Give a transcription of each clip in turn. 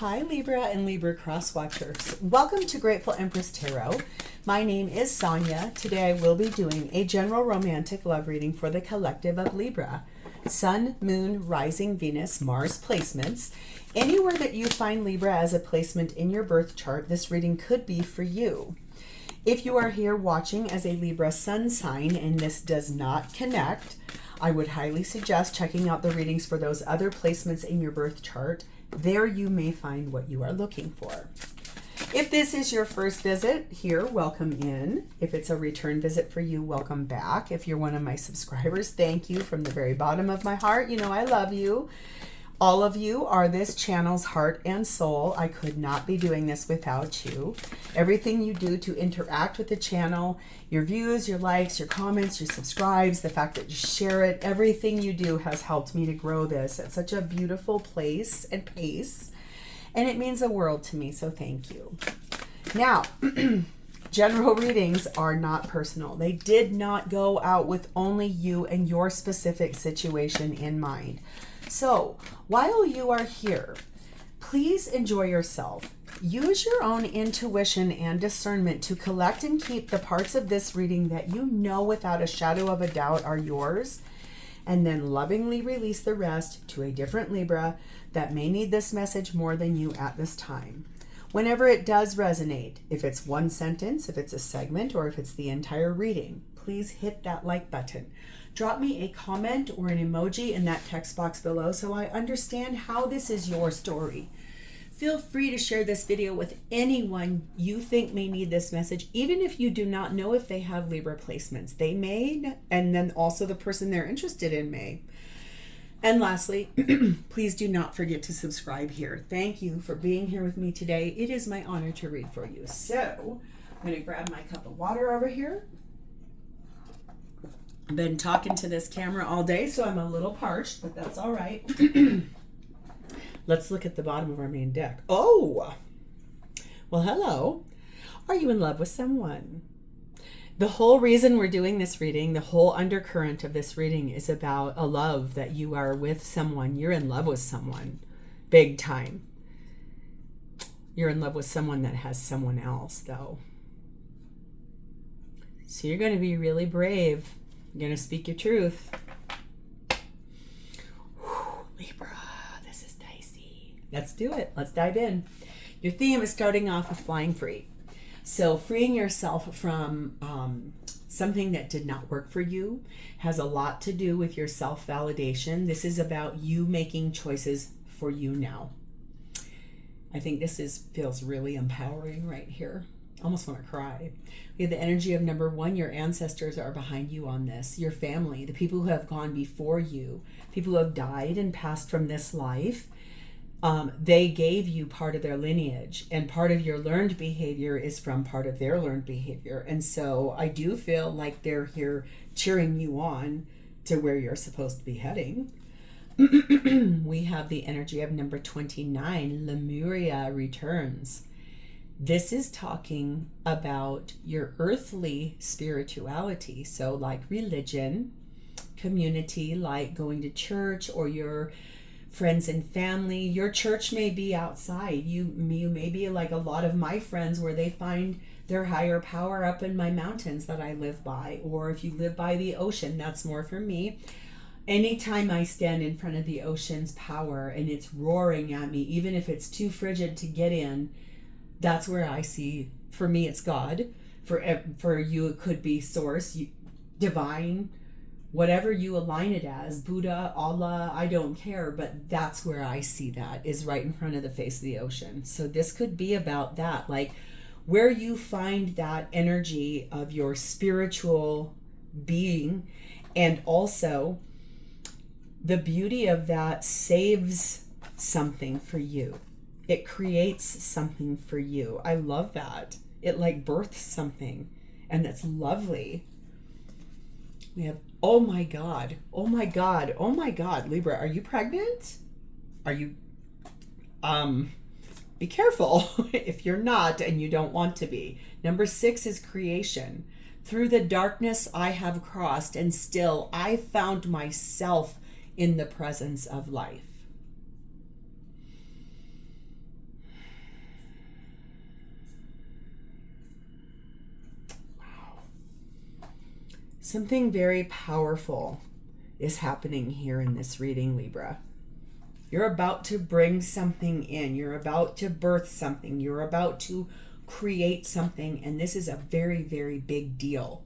Hi Libra and Libra crosswatchers. Welcome to Grateful Empress Tarot. My name is Sonia. Today I will be doing a general romantic love reading for the collective of Libra. Sun, Moon, Rising, Venus, Mars placements. Anywhere that you find Libra as a placement in your birth chart, this reading could be for you. If you are here watching as a Libra sun sign and this does not connect, I would highly suggest checking out the readings for those other placements in your birth chart. There you may find what you are looking for. If this is your first visit here, welcome in. If it's a return visit for you, welcome back. If you're one of my subscribers, thank you from the very bottom of my heart. You know I love you. All of you are this channel's heart and soul. I could not be doing this without you. Everything you do to interact with the channel, your views, your likes, your comments, your subscribes, the fact that you share it, everything you do has helped me to grow this at such a beautiful place and pace. And it means the world to me, so thank you. Now, general readings are not personal. They did not go out with only you and your specific situation in mind. So, while you are here, please enjoy yourself. Use your own intuition and discernment to collect and keep the parts of this reading that you know without a shadow of a doubt are yours, and then lovingly release the rest to a different Libra that may need this message more than you at this time. Whenever it does resonate, if it's one sentence, if it's a segment, or if it's the entire reading, please hit that like button. Drop me a comment or an emoji in that text box below so I understand how this is your story. Feel free to share this video with anyone you think may need this message, even if you do not know if they have Libra placements. They may, and then also the person they're interested in may. And lastly, please do not forget to subscribe here. Thank you for being here with me today. It is my honor to read for you. So I'm going to grab my cup of water over here. I've been talking to this camera all day, so I'm a little parched, but that's all right. Let's look at the bottom of our main deck. Oh, well, hello. Are you in love with someone? The whole reason we're doing this reading, the whole undercurrent of this reading is about a love that you are with someone. You're in love with someone, big time. You're in love with someone that has someone else, though. So you're going to be really brave. You're going to speak your truth. Whew, Libra, this is dicey. Let's do it. Let's dive in. Your theme is starting off with flying free. So freeing yourself from something that did not work for you has a lot to do with your self-validation. This is about you making choices for you now. I think this feels really empowering right here. Almost want to cry. We have the energy of number one. Your ancestors are behind you on this. Your family, the people who have gone before you, people who have died and passed from this life, they gave you part of their lineage, and part of your learned behavior is from part of their learned behavior. And so I do feel like they're here cheering you on to where you're supposed to be heading. We have the energy of number 29. Lemuria returns. This is talking about your earthly spirituality. So like religion, community, like going to church, or your friends and family. Your church may be outside. You may be like a lot of my friends where they find their higher power up in my mountains that I live by. Or if you live by the ocean, that's more for me. Anytime I stand in front of the ocean's power and it's roaring at me, even if it's too frigid to get in, that's where I see, for me, it's God. For you, it could be source, divine, whatever you align it as, Buddha, Allah, I don't care, but that's where I see that, is right in front of the face of the ocean. So this could be about that, like where you find that energy of your spiritual being, and also the beauty of that saves something for you. It creates something for you. I love that. It like births something, and that's lovely. We have, oh my God, oh my God, oh my God. Libra, are you pregnant? Are you, be careful if you're not and you don't want to be. Number 6 is creation. Through the darkness I have crossed, and still I found myself in the presence of life. Something very powerful is happening here in this reading, Libra. You're about to bring something in. You're about to birth something. You're about to create something. And this is a very, very big deal.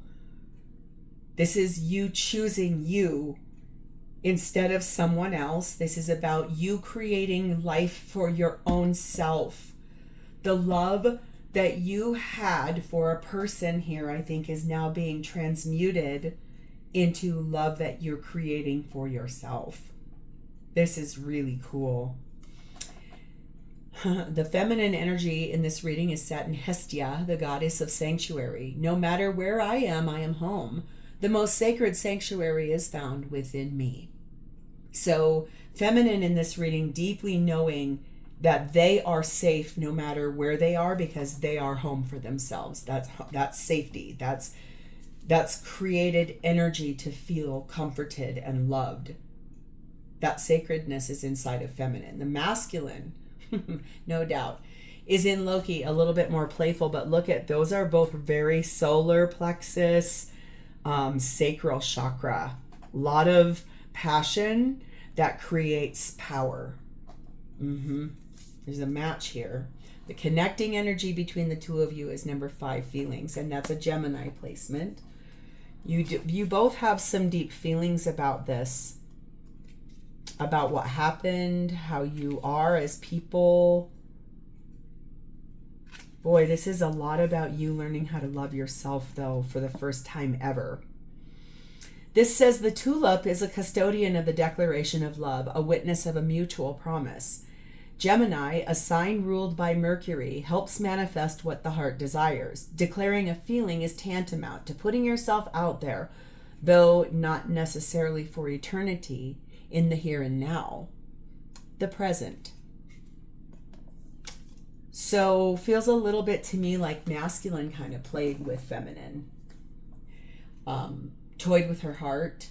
This is you choosing you instead of someone else. This is about you creating life for your own self. The love that you had for a person here, I think, is now being transmuted into love that you're creating for yourself. This is really cool. The feminine energy in this reading is set in Hestia, the goddess of sanctuary. No matter where I am home. The most sacred sanctuary is found within me. So feminine in this reading, deeply knowing that they are safe no matter where they are, because they are home for themselves. That's safety. That's created energy to feel comforted and loved. That sacredness is inside of feminine. The masculine, no doubt, is in Loki, a little bit more playful, but look at, those are both very solar plexus, sacral chakra. A lot of passion that creates power. There's a match here. The connecting energy between the two of you is number 5, feelings, and that's a Gemini placement. You both have some deep feelings about this, about what happened, how you are as people. Boy, this is a lot about you learning how to love yourself, though, for the first time ever. This says the tulip is a custodian of the declaration of love, a witness of a mutual promise. Gemini, a sign ruled by Mercury, helps manifest what the heart desires. Declaring a feeling is tantamount to putting yourself out there, though not necessarily for eternity, in the here and now, the present. So feels a little bit to me like masculine kind of played with feminine. Toyed with her heart,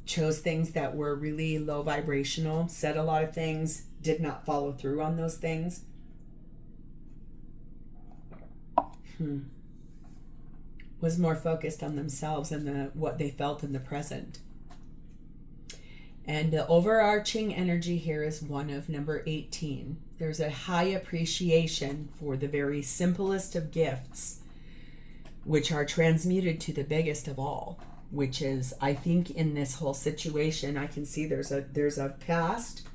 chose things that were really low vibrational, said a lot of things, did not follow through on those things. Was more focused on themselves and what they felt in the present. And the overarching energy here is one of number 18. There's a high appreciation for the very simplest of gifts, which are transmuted to the biggest of all, which is, I think, in this whole situation, I can see there's a past,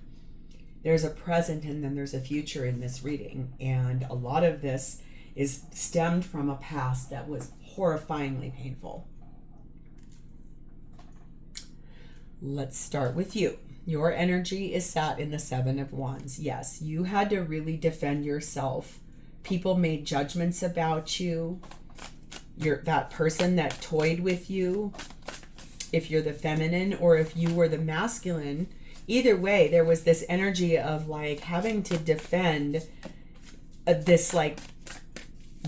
there's a present, and then there's a future in this reading. And a lot of this is stemmed from a past that was horrifyingly painful. Let's start with you. Your energy is sat in the 7 of Wands. Yes, you had to really defend yourself. People made judgments about you. You're that person that toyed with you, if you're the feminine, or if you were the masculine. Either way, there was this energy of like having to defend this, like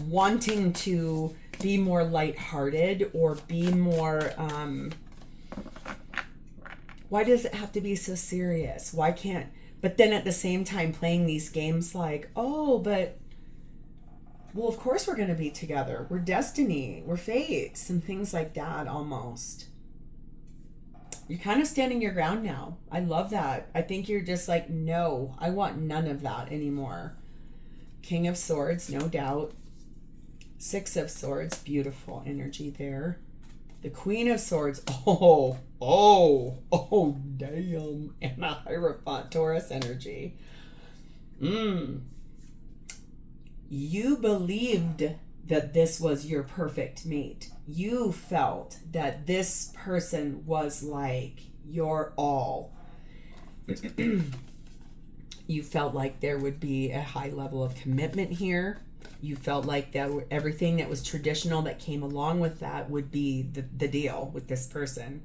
wanting to be more lighthearted or be more, why does it have to be so serious? Why can't, but then at the same time playing these games like, oh, but, well, of course we're going to be together. We're destiny. We're fates and things like that almost. You're kind of standing your ground now. I love that. I think you're just like, no, I want none of that anymore. King of Swords, no doubt. 6 of Swords, beautiful energy there. The Queen of Swords, oh, damn. And a Hierophant, Taurus energy. You believed that this was your perfect mate. You felt that this person was like your all. You felt like there would be a high level of commitment here. You felt like that everything that was traditional that came along with that would be the deal with this person.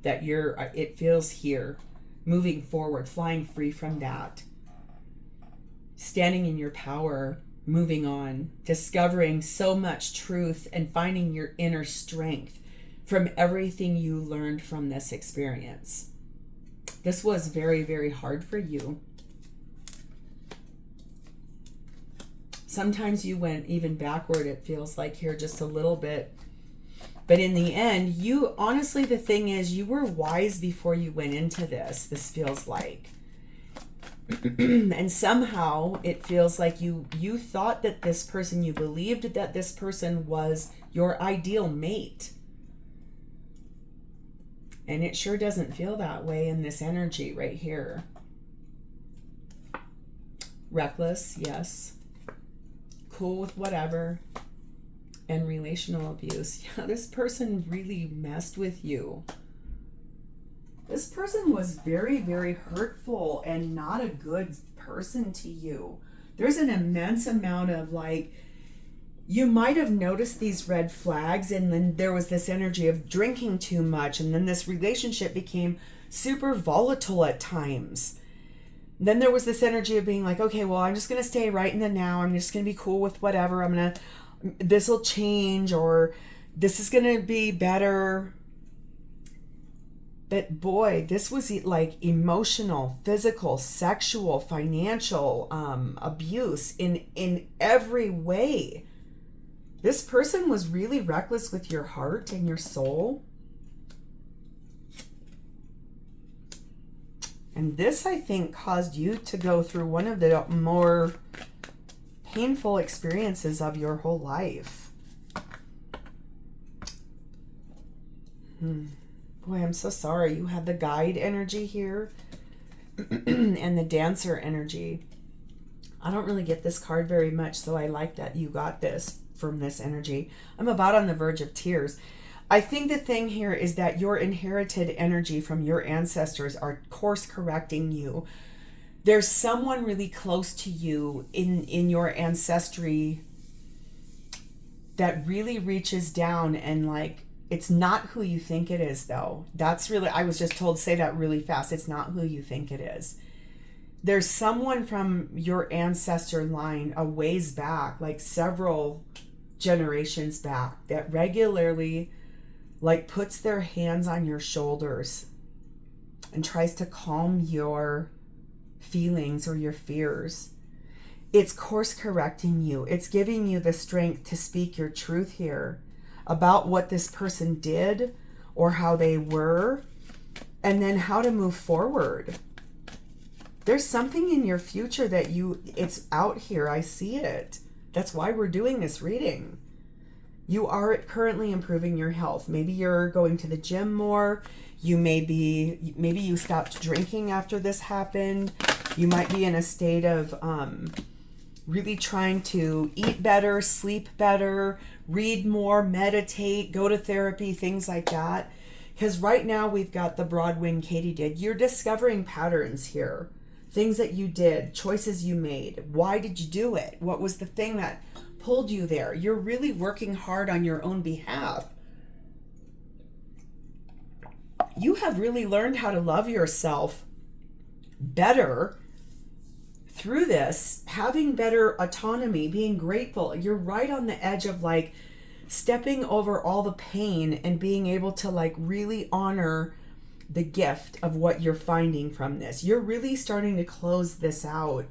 That it feels here, moving forward, flying free from that. Standing in your power, moving on, discovering so much truth and finding your inner strength from everything you learned from this experience. This was very, very hard for you. Sometimes you went even backward, it feels like here, just a little bit. But in the end, you honestly, the thing is, you were wise before you went into this feels like. And somehow it feels like you thought that this person, you believed that this person was your ideal mate. And it sure doesn't feel that way in this energy right here. Reckless, yes. Cool with whatever. And relational abuse. Yeah, this person really messed with you. This person was very, very hurtful and not a good person to you. There's an immense amount of like, you might have noticed these red flags, and then there was this energy of drinking too much, and then this relationship became super volatile at times. Then there was this energy of being like, okay, well, I'm just going to stay right in the now. I'm just going to be cool with whatever. This will change, or this is going to be better. But boy, this was like emotional, physical, sexual, financial abuse in every way. This person was really reckless with your heart and your soul. And this, I think, caused you to go through one of the more painful experiences of your whole life. Boy, I'm so sorry. You have the guide energy here and the dancer energy. I don't really get this card very much, so I like that you got this from this energy. I'm about on the verge of tears. I think the thing here is that your inherited energy from your ancestors are course correcting you. There's someone really close to you in your ancestry that really reaches down and like, it's not who you think it is though. That's really, I was just told to say that really fast. It's not who you think it is. There's someone from your ancestor line a ways back, like several generations back, that regularly like puts their hands on your shoulders and tries to calm your feelings or your fears. It's course correcting you. It's giving you the strength to speak your truth here about what this person did or how they were, and then how to move forward. There's something in your future that it's out here. I see it. That's why we're doing this reading. You are currently improving your health. Maybe you're going to the gym more. Maybe you stopped drinking after this happened. You might be in a state of really trying to eat better, sleep better, read more, meditate, go to therapy, things like that. Because right now we've got the broad wing katydid. You're discovering patterns here. Things that you did, choices you made. Why did you do it? What was the thing that pulled you there? You're really working hard on your own behalf. You have really learned how to love yourself better through this, having better autonomy, being grateful. You're right on the edge of like stepping over all the pain and being able to like really honor the gift of what you're finding from this. You're really starting to close this out.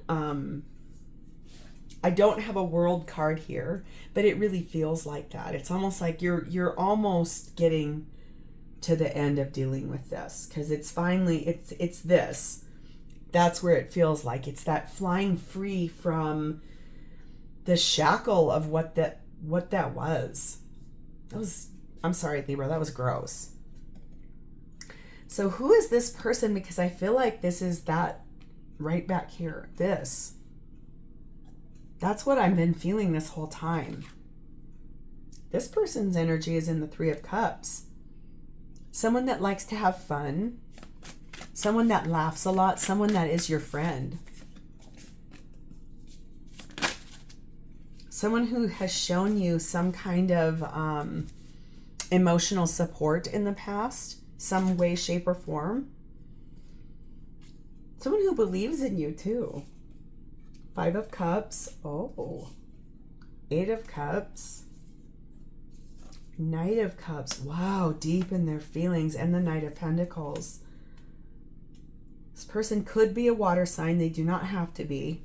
I don't have a world card here, but it really feels like that. It's almost like you're almost getting to the end of dealing with this, because it's finally, it's this. That's where it feels like. It's that flying free from the shackle of what that was. That was, I'm sorry, Libra, that was gross. So who is this person? Because I feel like this is that right back here. This. That's what I've been feeling this whole time. This person's energy is in the Three of Cups. Someone that likes to have fun. Someone that laughs a lot. Someone that is your friend. Someone who has shown you some kind of emotional support in the past. Some way, shape, or form. Someone who believes in you too. Five of Cups. Oh. Eight of Cups. Knight of Cups. Wow, deep in their feelings. And the Knight of Pentacles. This person could be a water sign. They do not have to be.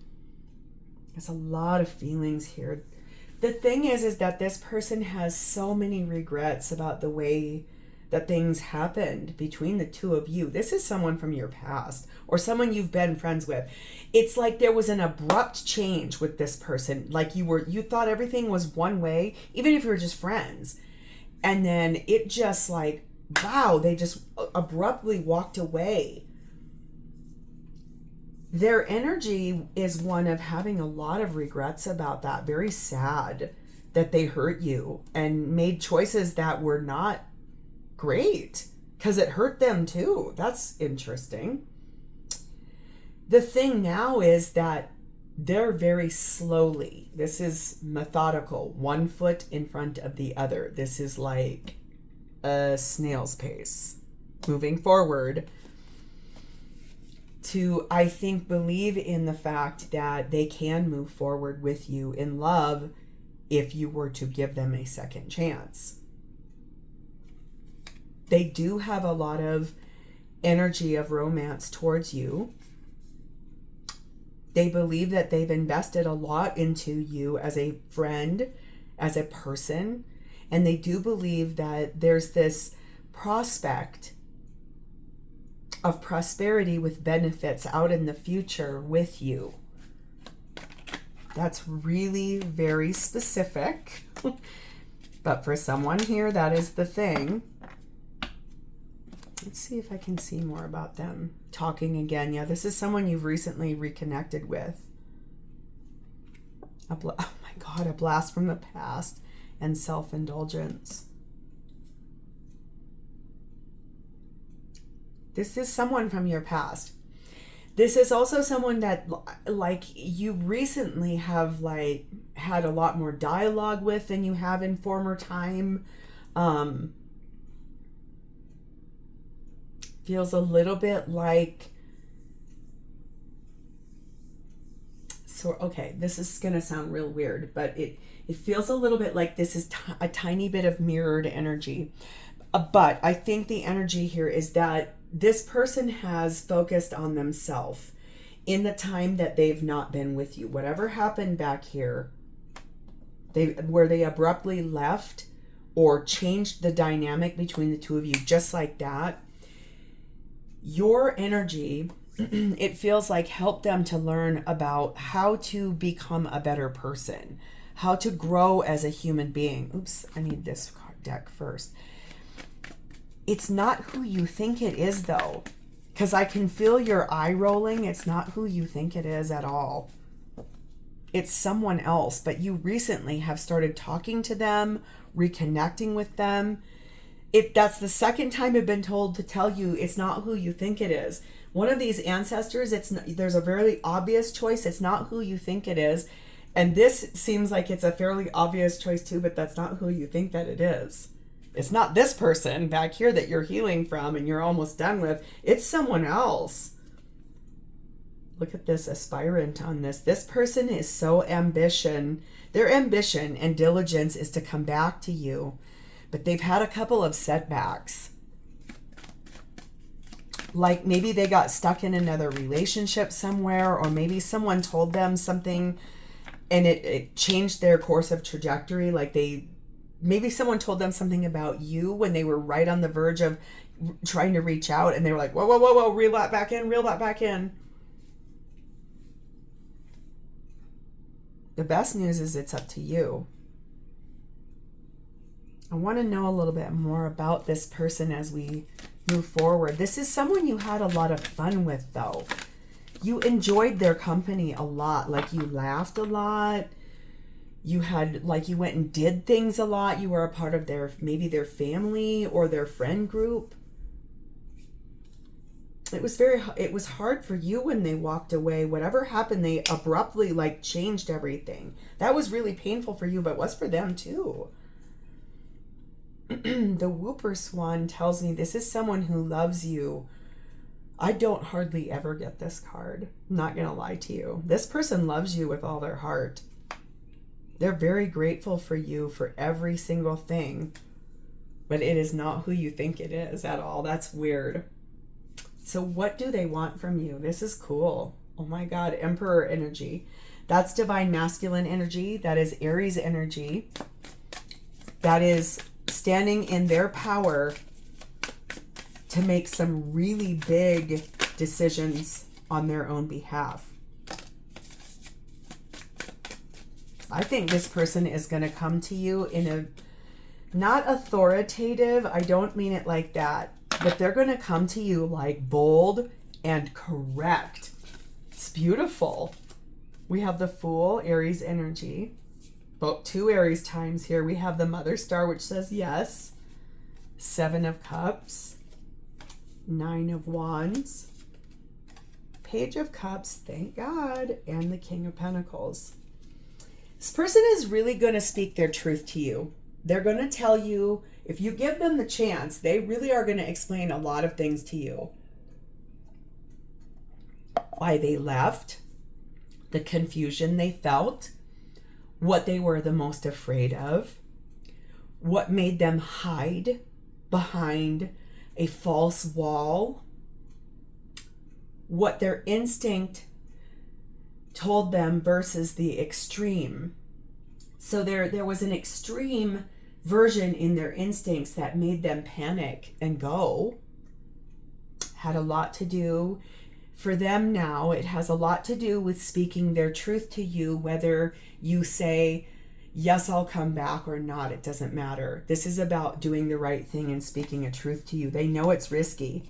There's a lot of feelings here. The thing is that this person has so many regrets about the way that things happened between the two of you. This is someone from your past or someone you've been friends with. It's like there was an abrupt change with this person. Like you thought everything was one way, even if you were just friends. And then it just like, wow, they just abruptly walked away. Their energy is one of having a lot of regrets about that. Very sad that they hurt you and made choices that were not great because it hurt them too. That's interesting. The thing now is that they're very slowly. This is methodical, one foot in front of the other. This is like a snail's pace, moving forward to, I think, believe in the fact that they can move forward with you in love if you were to give them a second chance. They do have a lot of energy of romance towards you. They believe that they've invested a lot into you as a friend, as a person, and they do believe that there's this prospect of prosperity with benefits out in the future with you. That's really very specific. But for someone here, that is the thing. Let's see if I can see more about them. Talking again. Yeah, this is someone you've recently reconnected with. Oh my God, a blast from the past and self-indulgence. This is someone from your past. This is also someone that like you recently have like had a lot more dialogue with than you have in former time. Feels a little bit like, so okay, this is gonna sound real weird, but it feels a little bit like this is a tiny bit of mirrored energy. But I think the energy here is that this person has focused on themselves in the time that they've not been with you. Whatever happened back here, where they abruptly left or changed the dynamic between the two of you, just like that, your energy, it feels like, helped them to learn about how to become a better person, how to grow as a human being. Oops, I need this deck first. It's not who you think it is, though, because I can feel your eye rolling. It's not who you think it is at all. It's someone else, but you recently have started talking to them, reconnecting with them. That's the second time I've been told to tell you it's not who you think it is. One of these ancestors, there's a very obvious choice. It's not who you think it is. And this seems like it's a fairly obvious choice too, but that's not who you think that it is. It's not this person back here that you're healing from and you're almost done with. It's someone else. Look at this aspirant on this. This person is so their ambition and diligence is to come back to you. But they've had a couple of setbacks. Like maybe they got stuck in another relationship somewhere, or maybe someone told them something and it changed their course of trajectory. Like maybe someone told them something about you when they were right on the verge of trying to reach out, and they were like, whoa, whoa, whoa, whoa, reel that back in. The best news is it's up to you. I want to know a little bit more about this person as we move forward. This is someone you had a lot of fun with, though. You enjoyed their company a lot. Like you laughed a lot. You went and did things a lot. You were a part of maybe their family or their friend group. It was hard for you when they walked away. Whatever happened, they abruptly changed everything. That was really painful for you, but it was for them too. The Whooper Swan tells me this is someone who loves you. I don't hardly ever get this card. I'm not going to lie to you. This person loves you with all their heart. They're very grateful for you for every single thing, but it is not who you think it is at all. That's weird. So what do they want from you? This is cool. Oh my God, Emperor energy. That's divine masculine energy. That is Aries energy. That is standing in their power to make some really big decisions on their own behalf. I think this person is going to come to you in a, not authoritative, I don't mean it like that, but they're going to come to you like bold and correct. It's beautiful. We have the Fool, Aries energy. About 2 Aries times here. We have the Mother Star, which says yes. 7 of Cups. 9 of Wands. Page of Cups, thank God. And the King of Pentacles. This person is really going to speak their truth to you. They're going to tell you, if you give them the chance, they really are going to explain a lot of things to you. Why they left, the confusion they felt, what they were the most afraid of, what made them hide behind a false wall, what their instinct told them versus the extreme. So there was an extreme version in their instincts that made them panic and go. Had a lot to do for them now. It has a lot to do with speaking their truth to you, whether you say, yes, I'll come back or not. It doesn't matter. This is about doing the right thing and speaking a truth to you. They know it's risky,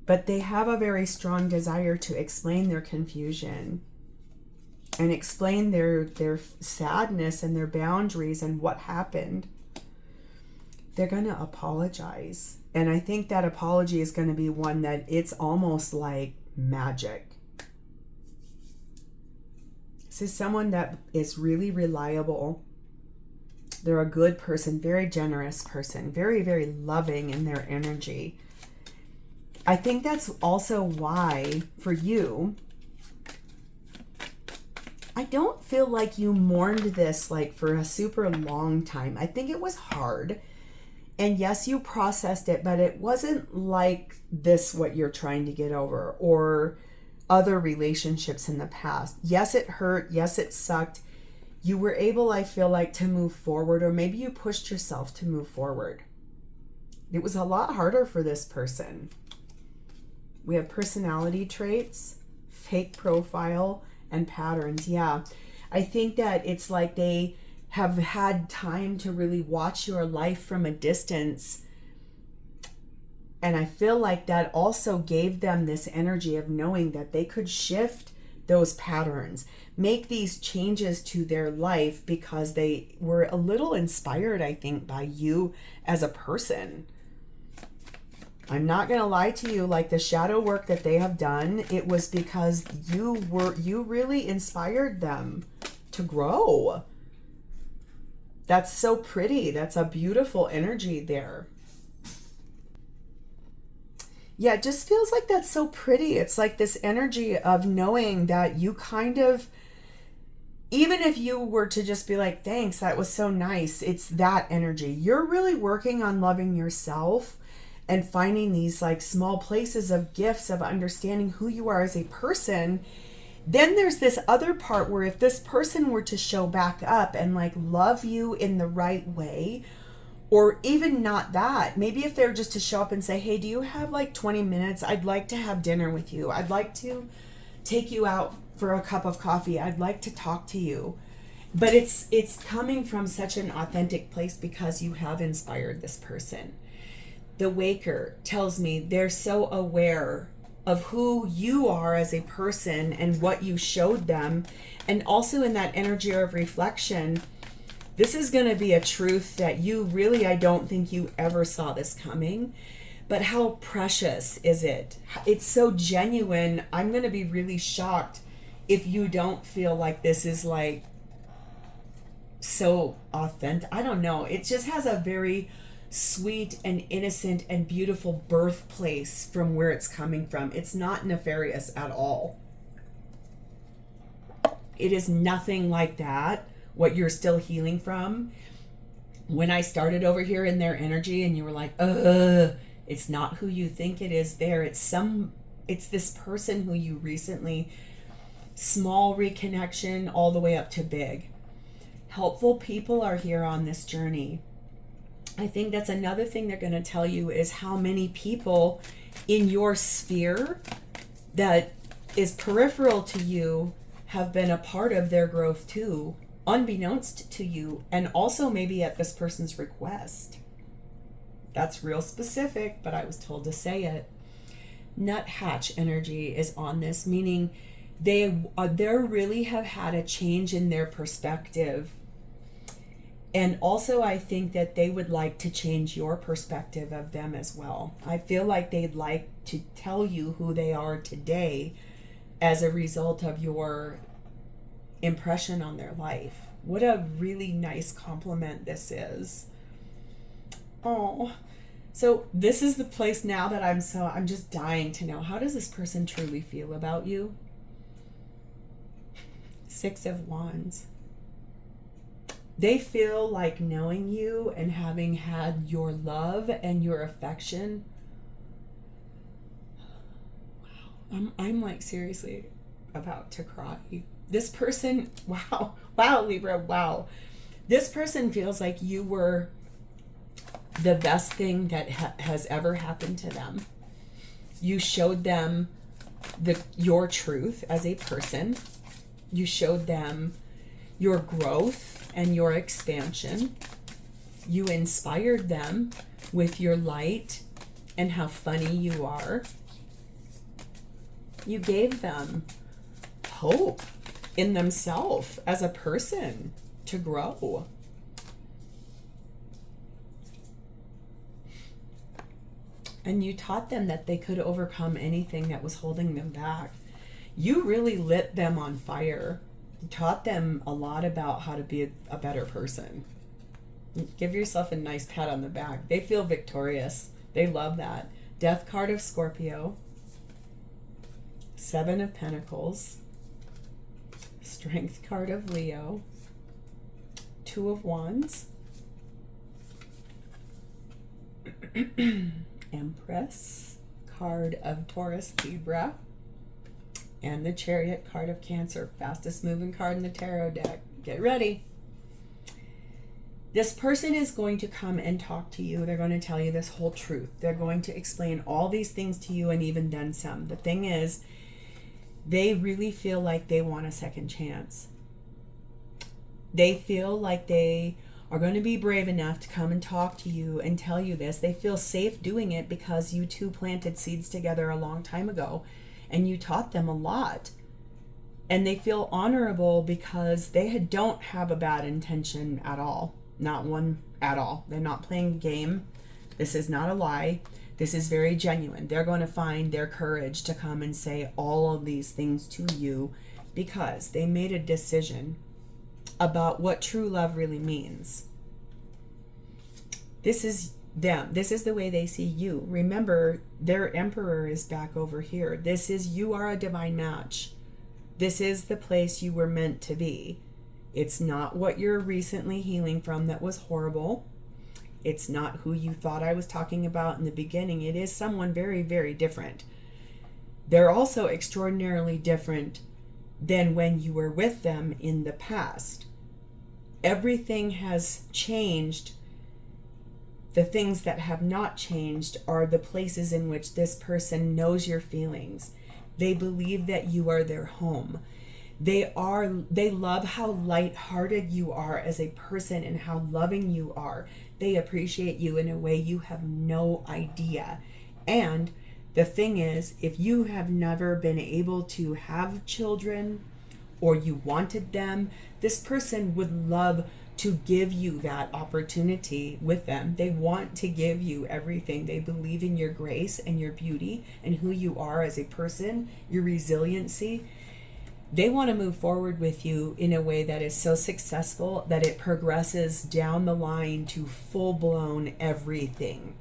but they have a very strong desire to explain their confusion and explain their sadness and their boundaries and what happened. They're going to apologize. And I think that apology is going to be one that it's almost like magic. This is someone that is really reliable. They're a good person, very generous person, very, very loving in their energy. I think that's also why, for you, I don't feel like you mourned this like for a super long time. I think it was hard. And yes, you processed it, but it wasn't like this what you're trying to get over, or other relationships in the past. Yes, it hurt. Yes, it sucked. You were able, I feel like, to move forward, or maybe you pushed yourself to move forward. It was a lot harder for this person. We have personality traits, fake profile, and patterns. Yeah, I think that it's like they have had time to really watch your life from a distance. And I feel like that also gave them this energy of knowing that they could shift those patterns, make these changes to their life because they were a little inspired, I think, by you as a person. I'm not going to lie to you, like the shadow work that they have done, it was because you really inspired them to grow. That's so pretty. That's a beautiful energy there. Yeah, it just feels like that's so pretty. It's like this energy of knowing that you kind of, even if you were to just be like, thanks, that was so nice. It's that energy. You're really working on loving yourself and finding these like small places of gifts of understanding who you are as a person. Then there's this other part where if this person were to show back up and like love you in the right way, or even not that, maybe if they're just to show up and say, hey, do you have like 20 minutes? I'd like to have dinner with you. I'd like to take you out for a cup of coffee. I'd like to talk to you. But it's coming from such an authentic place because you have inspired this person. The Waker tells me they're so aware of who you are as a person and what you showed them. And also in that energy of reflection, this is going to be a truth that you really, I don't think you ever saw this coming. But how precious is it? It's so genuine. I'm going to be really shocked if you don't feel like this is like so authentic. I don't know. It just has a very sweet and innocent and beautiful birthplace from where it's coming from. It's not nefarious at all. It is nothing like that, what you're still healing from. When I started over here in their energy and you were like, it's not who you think it is there. It's some It's this person who you recently, small reconnection all the way up to big. Helpful people are here on this journey. I think that's another thing they're going to tell you is how many people in your sphere that is peripheral to you have been a part of their growth too, unbeknownst to you, and also maybe at this person's request. That's real specific, but I was told to say it. Nuthatch energy is on this, meaning they really have had a change in their perspective. And also, I think that they would like to change your perspective of them as well. I feel like they'd like to tell you who they are today as a result of your impression on their life. What a really nice compliment this is. Oh, so this is the place now that I'm just dying to know, how does this person truly feel about you? 6 of Wands. They feel like knowing you and having had your love and your affection. Wow. I'm like seriously about to cry. This person, wow, Libra, wow. This person feels like you were the best thing that has ever happened to them. You showed them your truth as a person. You showed them your growth and your expansion. You inspired them with your light and how funny you are. You gave them hope in themselves as a person to grow. And you taught them that they could overcome anything that was holding them back. You really lit them on fire. You taught them a lot about how to be a better person. Give yourself a nice pat on the back. They feel victorious. They love that. Death card of Scorpio. 7 of Pentacles. Strength card of Leo. 2 of Wands. Empress card of Taurus, Libra. And the Chariot card of Cancer, fastest moving card in the tarot deck. Get ready. This person is going to come and talk to you. They're going to tell you this whole truth. They're going to explain all these things to you and even then some. The thing is, they really feel like they want a second chance. They feel like they are going to be brave enough to come and talk to you and tell you this. They feel safe doing it because you two planted seeds together a long time ago. And you taught them a lot. And they feel honorable because they don't have a bad intention at all. Not one at all. They're not playing a game. This is not a lie. This is very genuine. They're going to find their courage to come and say all of these things to you because they made a decision about what true love really means. This is them. This is the way they see you. Remember, their emperor is back over here. This is, you are a divine match. This is the place you were meant to be. It's not what you're recently healing from that was horrible. It's not who you thought I was talking about in the beginning. It is someone very, very different. They're also extraordinarily different than when you were with them in the past. Everything has changed. The things that have not changed are the places in which this person knows your feelings. They believe that you are their home. They love how lighthearted you are as a person and how loving you are. They appreciate you in a way you have no idea. And the thing is, if you have never been able to have children or you wanted them, this person would love to give you that opportunity with them. They want to give you everything. They believe in your grace and your beauty and who you are as a person, your resiliency. They want to move forward with you in a way that is so successful that it progresses down the line to full-blown everything.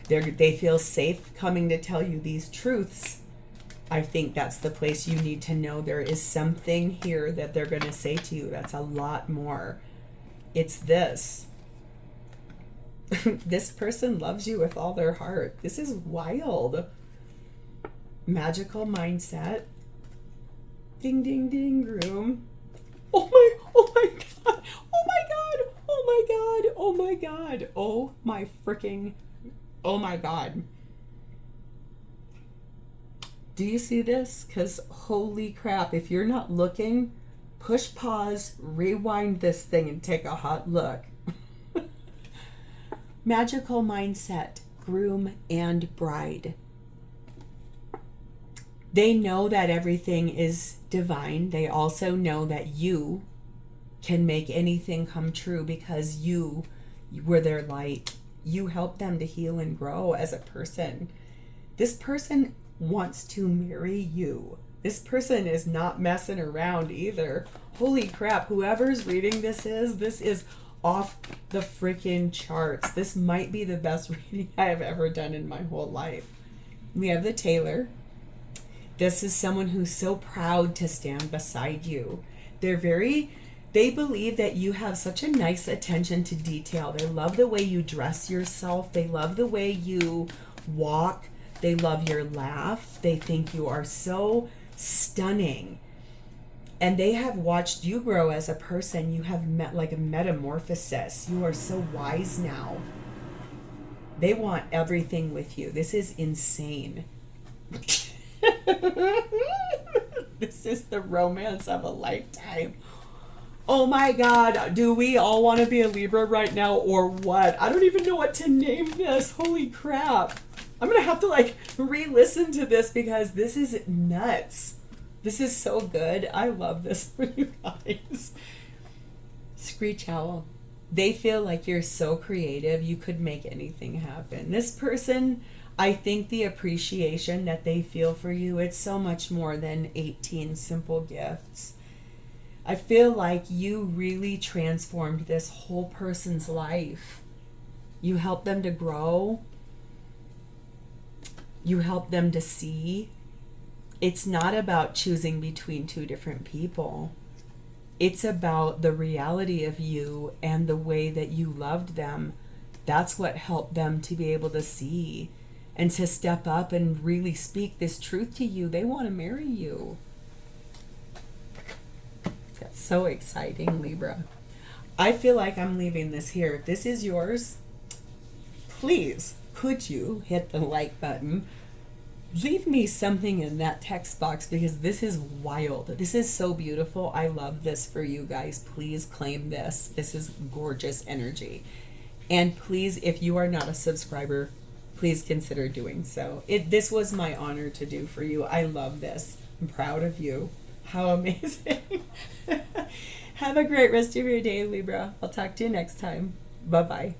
They feel safe coming to tell you these truths. I think that's the place you need to know there is something here that they're going to say to you that's a lot more. It's this. This person loves you with all their heart. This is wild. magical mindset. Ding, ding, ding, groom. Oh my god, oh my god, oh my god, oh my god, oh my freaking, oh my god. Do you see this? Because holy crap, if you're not looking, push pause, rewind this thing and take a hot look. Magical mindset, groom and bride. They know that everything is divine. They also know that you can make anything come true because you were their light. You help them to heal and grow as a person. This person wants to marry you. This person is not messing around either. Holy crap, whoever's reading this is off the freaking charts. This might be the best reading I have ever done in my whole life. We have the tailor. This is someone who's so proud to stand beside you. They believe that you have such a nice attention to detail. They love the way you dress yourself. They love the way you walk. They love your laugh. They think you are so stunning. And they have watched you grow as a person. You have met like a metamorphosis. You are so wise now. They want everything with you. This is insane. This is the romance of a lifetime. Oh my god, do we all want to be a Libra right now or what? I don't even know what to name this. Holy crap. I'm going to have to like re-listen to this because this is nuts. This is so good. I love this for you guys. Screech owl. They feel like you're so creative. You could make anything happen. This person, I think the appreciation that they feel for you, it's so much more than 18 simple gifts. I feel like you really transformed this whole person's life. You helped them to grow. You help them to see. It's not about choosing between two different people. It's about the reality of you and the way that you loved them. That's what helped them to be able to see and to step up and really speak this truth to you. They want to marry you. That's so exciting, Libra. I feel like I'm leaving this here. If this is yours, please, could you hit the like button? Leave me something in that text box because this is wild. This is so beautiful. I love this for you guys. Please claim this. This is gorgeous energy. And please, if you are not a subscriber, please consider doing so. This was my honor to do for you. I love this. I'm proud of you. How amazing. Have a great rest of your day, Libra. I'll talk to you next time. Bye-bye.